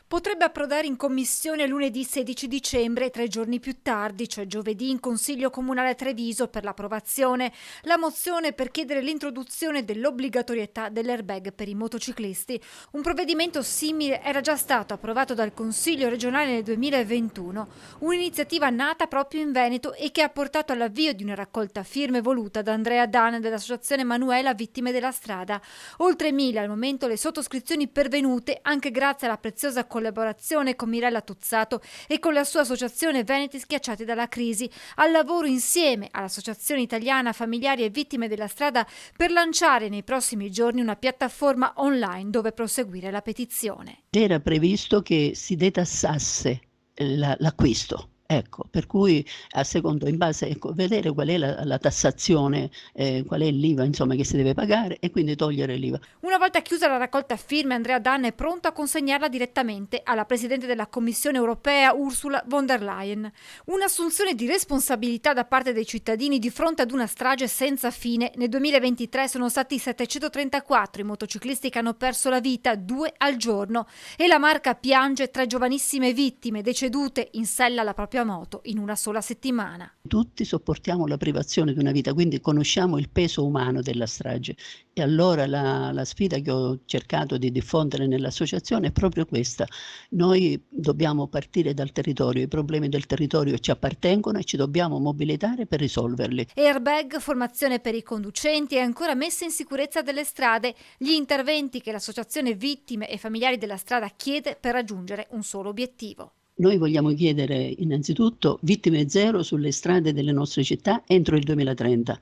Potrebbe approdare in commissione lunedì 16 dicembre, 3 giorni più tardi, cioè giovedì, in Consiglio Comunale a Treviso per l'approvazione. La mozione per chiedere l'introduzione dell'obbligatorietà dell'airbag per i motociclisti. Un provvedimento simile era già stato approvato dal Consiglio regionale nel 2021, un'iniziativa nata proprio in Veneto e che ha portato all'avvio di una raccolta firme voluta da Andrea Dan dell'Associazione Manuela Vittime della Strada. Oltre 1000 al momento le sottoscrizioni pervenute, anche grazie alla preziosa collaborazione con Mirella Tuzzato e con la sua associazione Veneti Schiacciati dalla Crisi, al lavoro insieme all'Associazione Italiana Familiari e Vittime della Strada per lanciare nei prossimi giorni una piattaforma online dove proseguire la petizione. Era previsto che si detassasse l'acquisto. Ecco, per cui a secondo in base vedere qual è la tassazione, qual è l'IVA insomma che si deve pagare e quindi togliere l'IVA. Una volta chiusa la raccolta firme, Andrea Dan è pronto a consegnarla direttamente alla Presidente della Commissione europea Ursula von der Leyen. Un'assunzione di responsabilità da parte dei cittadini di fronte ad una strage senza fine. Nel 2023 sono stati 734 i motociclisti che hanno perso la vita, 2 al giorno, e la Marca piange 3 giovanissime vittime decedute in sella alla propria moto in una sola settimana. Tutti sopportiamo la privazione di una vita, quindi conosciamo il peso umano della strage e allora la sfida che ho cercato di diffondere nell'associazione è proprio questa. Noi dobbiamo partire dal territorio, i problemi del territorio ci appartengono e ci dobbiamo mobilitare per risolverli. Airbag, formazione per i conducenti e ancora messa in sicurezza delle strade, gli interventi che l'Associazione Vittime e Familiari della Strada chiede per raggiungere un solo obiettivo. Noi vogliamo chiedere innanzitutto vittime zero sulle strade delle nostre città entro il 2030.